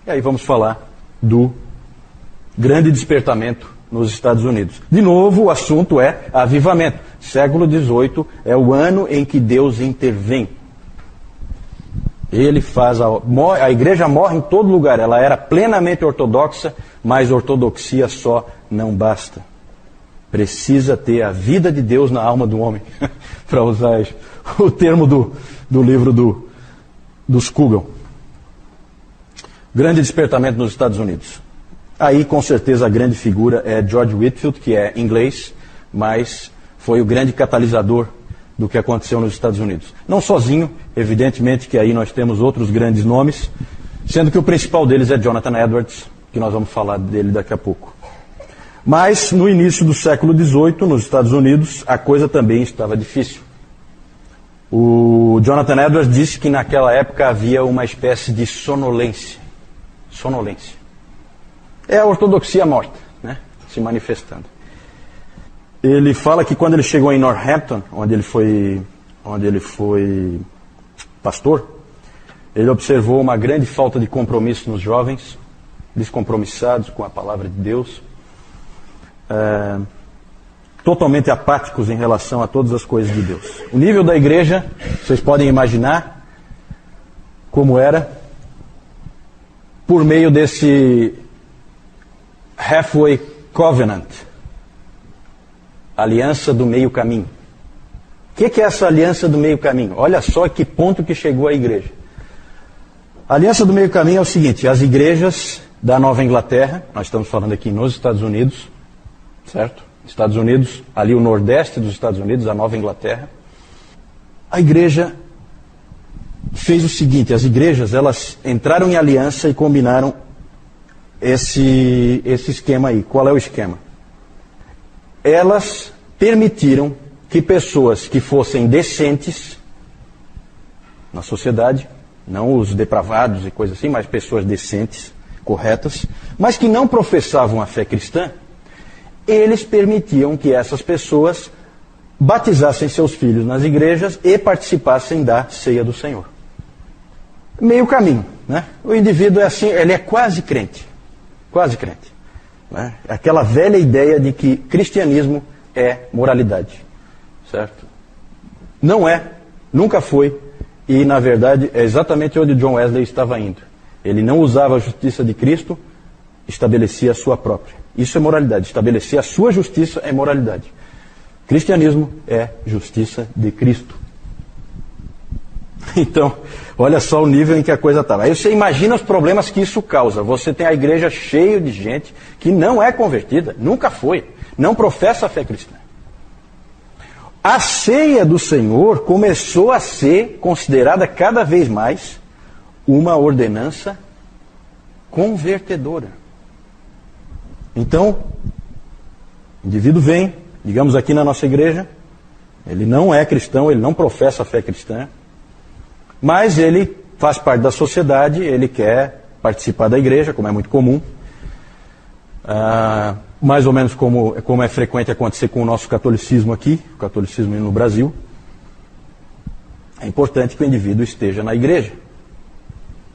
E aí vamos falar do grande despertamento nos Estados Unidos. De novo, o assunto é avivamento. Século XVIII é o ano em que Deus intervém. Ele faz a igreja morre em todo lugar. Ela era plenamente ortodoxa, mas ortodoxia só não basta. Precisa ter a vida de Deus na alma do homem, para usar o termo do livro do Scougal. Grande despertamento nos Estados Unidos. Aí, com certeza, a grande figura é George Whitefield, que é inglês, mas foi o grande catalisador do que aconteceu nos Estados Unidos. Não sozinho, evidentemente que aí nós temos outros grandes nomes, sendo que o principal deles é Jonathan Edwards, que nós vamos falar dele daqui a pouco. Mas, no início do século XVIII, nos Estados Unidos, a coisa também estava difícil. O Jonathan Edwards disse que naquela época havia uma espécie de sonolência. Sonolência. É a ortodoxia morta, né? Se manifestando. Ele fala que quando ele chegou em Northampton, onde ele foi pastor, ele observou uma grande falta de compromisso nos jovens, descompromissados com a palavra de Deus, totalmente apáticos em relação a todas as coisas de Deus. O nível da igreja, vocês podem imaginar como era, por meio desse Halfway Covenant, aliança do meio caminho. O que é essa aliança do meio caminho? Olha só que ponto que chegou a igreja. A aliança do meio caminho é o seguinte: as igrejas da Nova Inglaterra, nós estamos falando aqui nos Estados Unidos, certo? Estados Unidos, ali o nordeste dos Estados Unidos, a Nova Inglaterra. A igreja fez o seguinte: as igrejas, elas entraram em aliança e combinaram esse esquema aí. Qual é o esquema? Elas permitiram que pessoas que fossem decentes na sociedade, não os depravados e coisas assim, mas pessoas decentes, corretas, mas que não professavam a fé cristã, eles permitiam que essas pessoas batizassem seus filhos nas igrejas e participassem da ceia do Senhor. Meio caminho, né? O indivíduo é assim, ele é quase crente. Quase crente. Né? Aquela velha ideia de que cristianismo é moralidade. Certo? Não é, nunca foi, e na verdade é exatamente onde John Wesley estava indo. Ele não usava a justiça de Cristo, estabelecia a sua própria. Isso é moralidade. Estabelecer a sua justiça é moralidade. Cristianismo é justiça de Cristo. Então, olha só o nível em que a coisa estava. Aí você imagina os problemas que isso causa. Você tem a igreja cheia de gente que não é convertida, nunca foi, não professa a fé cristã. A ceia do Senhor começou a ser considerada cada vez mais uma ordenança convertedora. Então, o indivíduo vem, digamos aqui na nossa igreja, ele não é cristão, ele não professa a fé cristã, mas ele faz parte da sociedade, ele quer participar da igreja, como é muito comum, mais ou menos como é frequente acontecer com o nosso catolicismo aqui, o catolicismo no Brasil. É importante que o indivíduo esteja na igreja.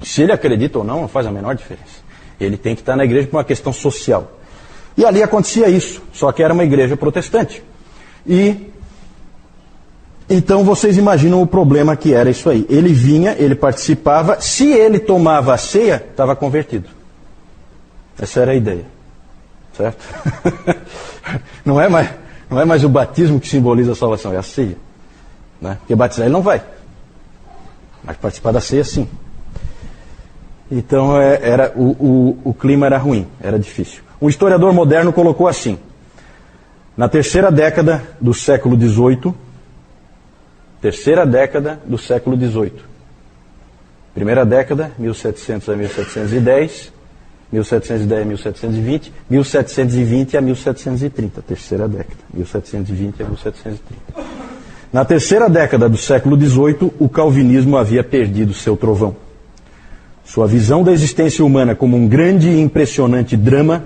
Se ele acredita ou não faz a menor diferença. Ele tem que estar na igreja por uma questão social. E ali acontecia isso, só que era uma igreja protestante. E então vocês imaginam o problema que era isso aí. Ele vinha, ele participava, se ele tomava a ceia, estava convertido. Essa era a ideia. Certo? Não é mais o batismo que simboliza a salvação, é a ceia. Né? Porque batizar ele não vai. Mas participar da ceia, sim. Então o clima era ruim, era difícil. Um historiador moderno colocou assim: na terceira década do século XVIII, primeira década, 1700 a 1710, 1710 a 1720, 1720 a 1730, terceira década, 1720 a 1730. Na terceira década do século XVIII, o calvinismo havia perdido seu trovão. Sua visão da existência humana como um grande e impressionante drama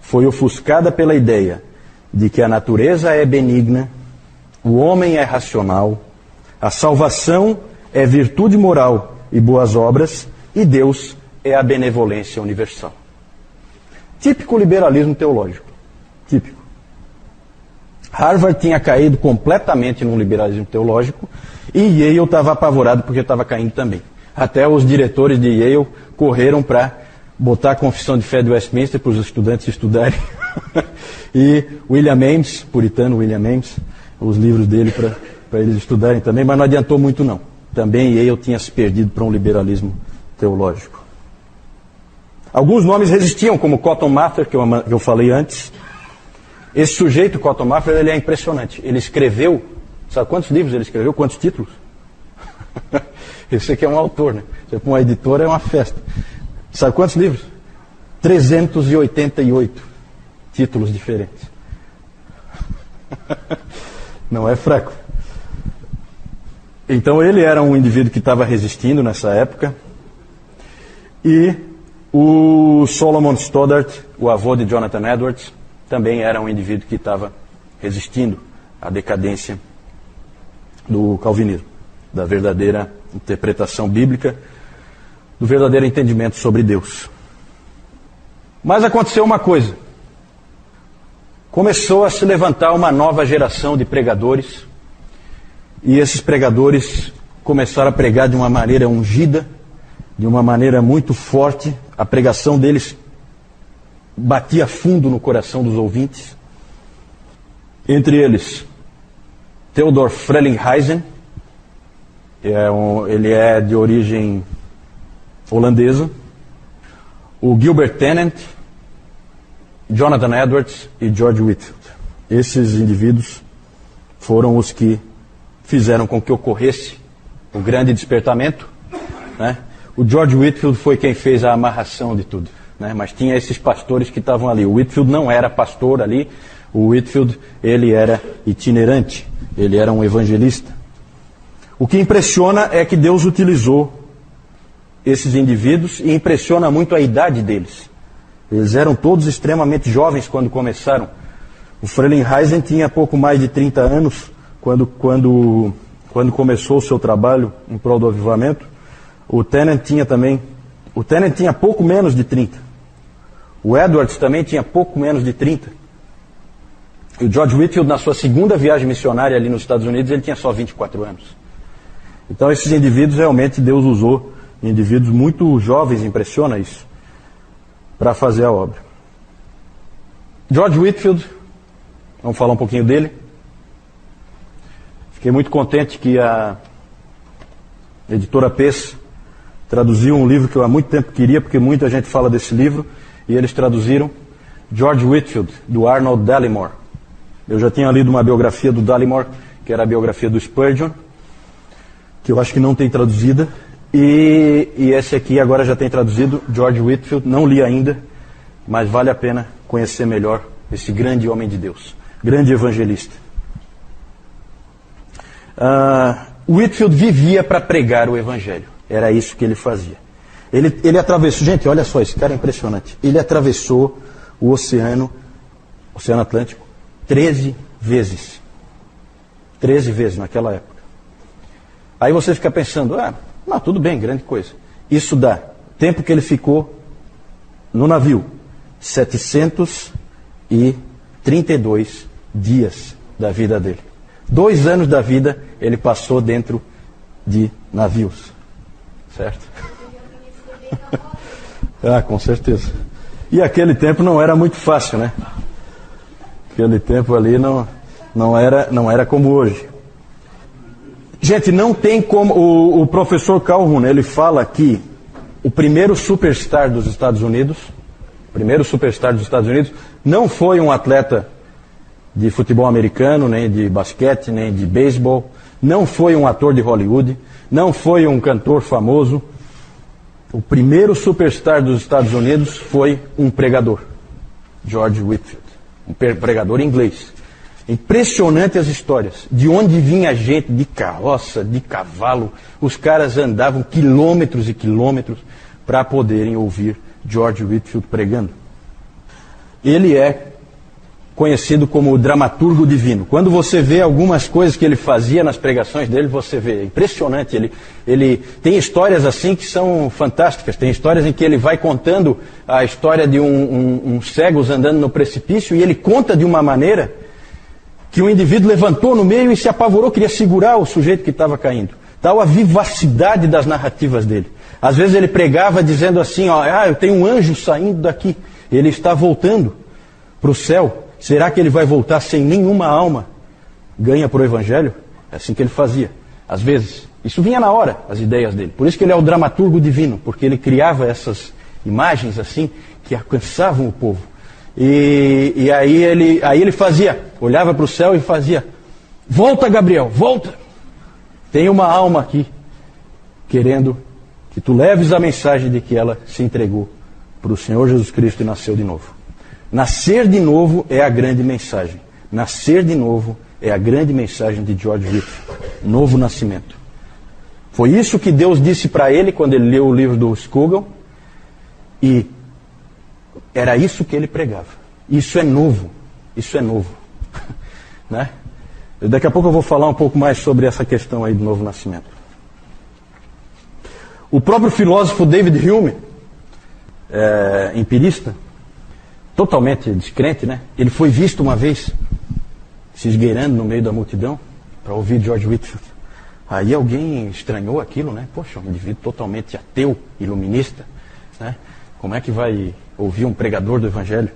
foi ofuscada pela ideia de que a natureza é benigna, o homem é racional, a salvação é virtude moral e boas obras, e Deus é a benevolência universal. Típico liberalismo teológico. Típico. Harvard tinha caído completamente no liberalismo teológico e Yale estava apavorado porque estava caindo também. Até os diretores de Yale correram para botar a confissão de fé de Westminster para os estudantes estudarem. E William Ames, puritano William Ames, os livros dele para eles estudarem também, mas não adiantou muito não. Também Yale tinha se perdido para um liberalismo teológico. Alguns nomes resistiam, como Cotton Mather, que eu falei antes. Esse sujeito, Cotton Mather, ele é impressionante. Ele escreveu, sabe quantos livros ele escreveu? Quantos títulos? Esse aqui é um autor, né? Você para uma editora é uma festa. Sabe quantos livros? 388 títulos diferentes. Não é fraco. Então ele era um indivíduo que estava resistindo nessa época. E o Solomon Stoddard, o avô de Jonathan Edwards, também era um indivíduo que estava resistindo à decadência do calvinismo, da verdadeira interpretação bíblica, do verdadeiro entendimento sobre Deus. Mas aconteceu uma coisa. Começou a se levantar uma nova geração de pregadores, e esses pregadores começaram a pregar de uma maneira ungida, de uma maneira muito forte. A pregação deles batia fundo no coração dos ouvintes. Entre eles, Theodor Frelinghuysen, ele é de origem holandesa, o Gilbert Tennant, Jonathan Edwards e George Whitefield. Esses indivíduos foram os que fizeram com que ocorresse o grande despertamento, né? O George Whitefield foi quem fez a amarração de tudo, né? Mas tinha esses pastores que estavam ali. O Whitefield não era pastor ali. O Whitefield, ele era itinerante, ele era um evangelista. O que impressiona é que Deus utilizou esses indivíduos e impressiona muito a idade deles. Eles eram todos extremamente jovens quando começaram. O Frelinghuysen tinha pouco mais de 30 anos quando começou o seu trabalho em prol do avivamento. O Tennant tinha pouco menos de 30. O Edwards também tinha pouco menos de 30. E o George Whitefield, na sua segunda viagem missionária ali nos Estados Unidos, ele tinha só 24 anos. Então esses indivíduos, realmente, Deus usou indivíduos muito jovens, impressiona isso, para fazer a obra. George Whitefield, vamos falar um pouquinho dele. Fiquei muito contente que a editora Pes traduziu um livro que eu há muito tempo queria, porque muita gente fala desse livro, e eles traduziram George Whitefield, do Arnold Dallimore. Eu já tinha lido uma biografia do Dallimore, que era a biografia do Spurgeon, que eu acho que não tem traduzida, e esse aqui agora já tem traduzido, George Whitefield, não li ainda, mas vale a pena conhecer melhor esse grande homem de Deus, grande evangelista. Whitefield vivia para pregar o evangelho, era isso que ele fazia. Ele atravessou, gente, olha só, esse cara é impressionante, ele atravessou o Oceano Atlântico 13 vezes. 13 vezes naquela época. Aí você fica pensando, não, tudo bem, grande coisa. Isso dá, tempo que ele ficou no navio, 732 dias da vida dele. 2 anos da vida ele passou dentro de navios. Certo? Com certeza. E aquele tempo não era muito fácil, né? Aquele tempo ali não era como hoje. Gente, não tem como... O professor Calhoun, ele fala que o primeiro superstar dos Estados Unidos não foi um atleta de futebol americano, nem de basquete, nem de beisebol, não foi um ator de Hollywood, não foi um cantor famoso. O primeiro superstar dos Estados Unidos foi um pregador, George Whitefield, um pregador inglês. Impressionante as histórias, de onde vinha gente, de carroça, de cavalo, os caras andavam quilômetros e quilômetros para poderem ouvir George Whitefield pregando. Ele é conhecido como o dramaturgo divino. Quando você vê algumas coisas que ele fazia nas pregações dele, você vê, é impressionante. Ele tem histórias assim que são fantásticas. Tem histórias em que ele vai contando a história de um cego andando no precipício, e ele conta de uma maneira que o indivíduo levantou no meio e se apavorou, queria segurar o sujeito que estava caindo. Tal a vivacidade das narrativas dele. Às vezes ele pregava dizendo assim, ó, eu tenho um anjo saindo daqui, ele está voltando para o céu. Será que ele vai voltar sem nenhuma alma ganha para o Evangelho? É assim que ele fazia, às vezes. Isso vinha na hora, as ideias dele. Por isso que ele é o dramaturgo divino, porque ele criava essas imagens assim, que alcançavam o povo. E aí ele fazia, olhava para o céu e fazia, volta Gabriel, volta. Tem uma alma aqui, querendo que tu leves a mensagem de que ela se entregou para o Senhor Jesus Cristo e nasceu de novo. Nascer de novo é a grande mensagem. Nascer de novo é a grande mensagem de George Whitefield. Novo nascimento. Foi isso que Deus disse para ele quando ele leu o livro do Scougal. E era isso que ele pregava. Isso é novo. Isso é novo. Né? Daqui a pouco eu vou falar um pouco mais sobre essa questão aí do novo nascimento. O próprio filósofo David Hume, empirista, totalmente descrente, né? Ele foi visto uma vez se esgueirando no meio da multidão para ouvir George Whitefield. Aí alguém estranhou aquilo, né? Poxa, um indivíduo totalmente ateu, iluminista, né? Como é que vai ouvir um pregador do Evangelho?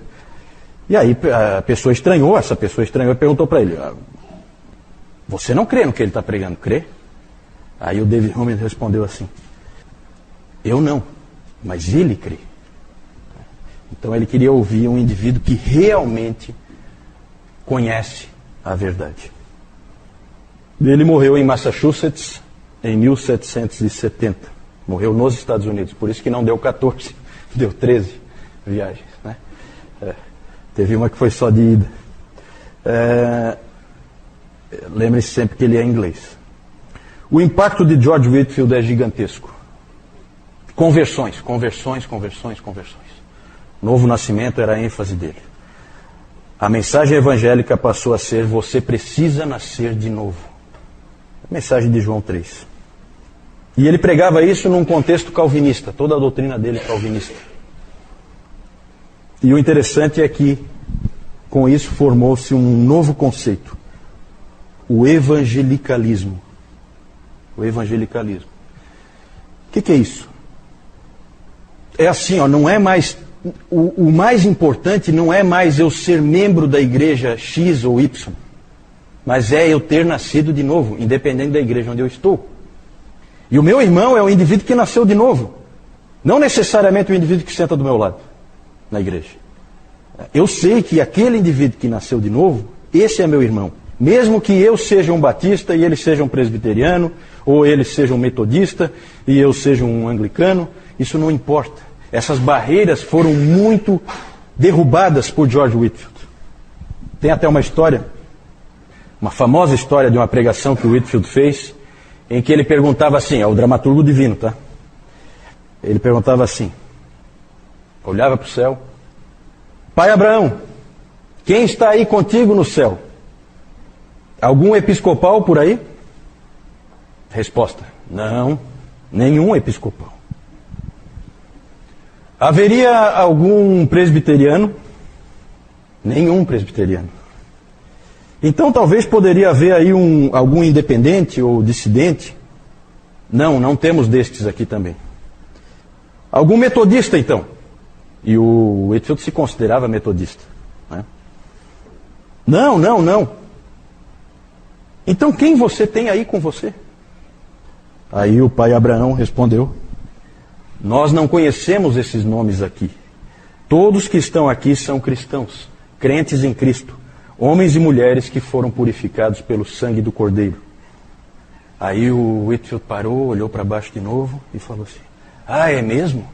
E aí a pessoa estranhou, essa pessoa estranhou e perguntou para ele, você não crê no que ele está pregando, crê? Aí o David Hume respondeu assim, eu não, mas ele crê. Então ele queria ouvir um indivíduo que realmente conhece a verdade. Ele morreu em Massachusetts em 1770. Morreu nos Estados Unidos, por isso que não deu 14, deu 13 viagens. Né? Teve uma que foi só de ida. Lembre-se sempre que ele é inglês. O impacto de George Whitefield é gigantesco. Conversões. Novo nascimento era a ênfase dele. A mensagem evangélica passou a ser, você precisa nascer de novo. A mensagem de João 3. E ele pregava isso num contexto calvinista, toda a doutrina dele calvinista. E o interessante é que, com isso, formou-se um novo conceito. O evangelicalismo. O evangelicalismo. O que é isso? É assim, não é mais... O mais importante não é mais eu ser membro da igreja X ou Y, mas é eu ter nascido de novo, independente da igreja onde eu estou. E o meu irmão é o indivíduo que nasceu de novo, não necessariamente o indivíduo que senta do meu lado na igreja. Eu sei que aquele indivíduo que nasceu de novo, esse é meu irmão. Mesmo que eu seja um batista e ele seja um presbiteriano, ou ele seja um metodista e eu seja um anglicano, isso não importa. Essas barreiras foram muito derrubadas por George Whitefield. Tem até uma história, uma famosa história de uma pregação que o Whitefield fez, em que ele perguntava assim, é o dramaturgo divino, tá? Ele perguntava assim, olhava para o céu, Pai Abraão, quem está aí contigo no céu? Algum episcopal por aí? Resposta, não, nenhum episcopal. Haveria algum presbiteriano? Nenhum presbiteriano. Então talvez poderia haver aí algum independente ou dissidente? Não temos destes aqui também. Algum metodista então? E o Whitefield se considerava metodista. Né? Não. Então quem você tem aí com você? Aí o pai Abraão respondeu, nós não conhecemos esses nomes aqui. Todos que estão aqui são cristãos, crentes em Cristo, homens e mulheres que foram purificados pelo sangue do Cordeiro. Aí o Whitefield parou, olhou para baixo de novo e falou assim, é mesmo?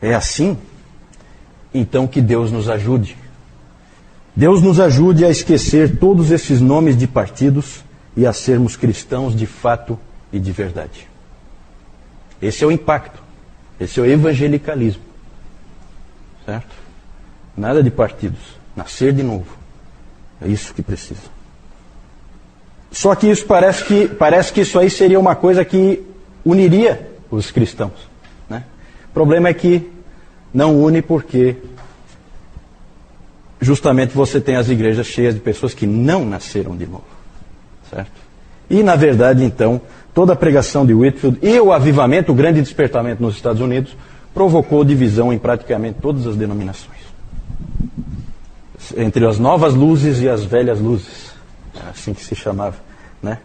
É assim? Então que Deus nos ajude. Deus nos ajude a esquecer todos esses nomes de partidos e a sermos cristãos de fato e de verdade. Esse é o impacto. Esse é o evangelicalismo. Certo? Nada de partidos. Nascer de novo. É isso que precisa. Só que isso parece que isso aí seria uma coisa que uniria os cristãos, né? O problema é que não une porque justamente você tem as igrejas cheias de pessoas que não nasceram de novo, certo? E na verdade então toda a pregação de Whitefield e o avivamento, o grande despertamento nos Estados Unidos, provocou divisão em praticamente todas as denominações. Entre as novas luzes e as velhas luzes, era assim que se chamava, né?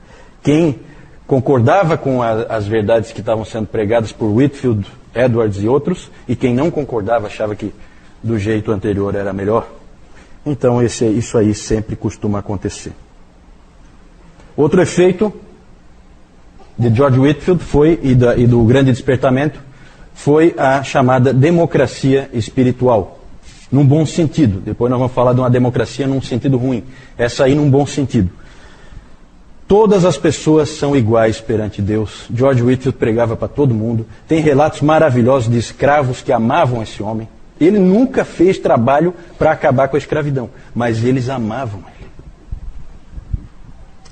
Quem concordava com as verdades que estavam sendo pregadas por Whitefield, Edwards e outros, e quem não concordava achava que do jeito anterior era melhor. Então isso aí sempre costuma acontecer. Outro efeito de George Whitefield e do grande despertamento foi a chamada democracia espiritual, num bom sentido. Depois nós vamos falar de uma democracia num sentido ruim. Essa aí num bom sentido. Todas as pessoas são iguais perante Deus. George Whitefield pregava para todo mundo. Tem relatos maravilhosos de escravos que amavam esse homem. Ele nunca fez trabalho para acabar com a escravidão, mas eles amavam ele.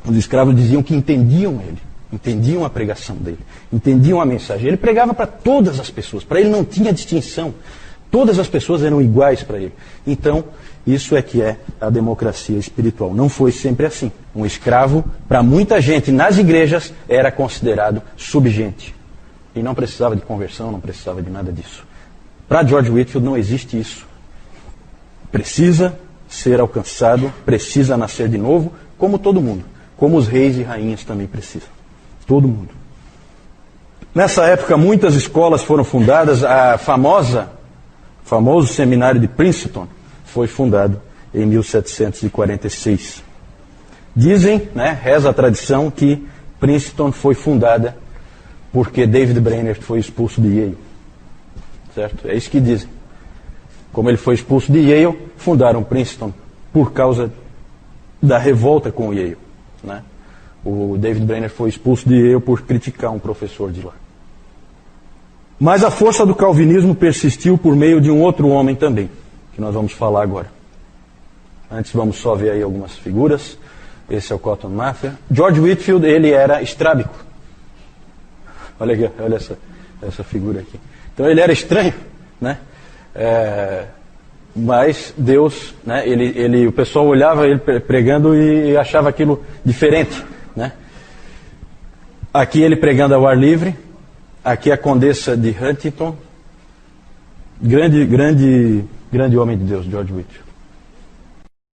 Os escravos diziam que entendiam ele, entendiam a pregação dele, entendiam a mensagem. Ele pregava para todas as pessoas, para ele não tinha distinção. Todas as pessoas eram iguais para ele. Então, isso é que é a democracia espiritual. Não foi sempre assim. Um escravo, para muita gente nas igrejas, era considerado subgente. E não precisava de conversão, não precisava de nada disso. Para George Whitefield não existe isso. Precisa ser alcançado, precisa nascer de novo, como todo mundo. Como os reis e rainhas também precisam. Todo mundo. Nessa época, muitas escolas foram fundadas. O famoso seminário de Princeton foi fundado em 1746. Dizem, reza a tradição, que Princeton foi fundada porque David Brainerd foi expulso de Yale. Certo? É isso que dizem. Como ele foi expulso de Yale, fundaram Princeton por causa da revolta com o Yale. Né? O David Brainerd foi expulso de Yale por criticar um professor de lá. Mas a força do calvinismo persistiu por meio de um outro homem também, que nós vamos falar agora. Antes vamos só ver aí algumas figuras. Esse é o Cotton Mather. George Whitefield, ele era estrábico. Olha aqui, olha essa figura aqui. Então ele era estranho, né? Mas Deus, né? O pessoal olhava ele pregando e achava aquilo diferente, né? Aqui ele pregando ao ar livre. Aqui a Condessa de Huntington. Grande homem de Deus, George Whitefield.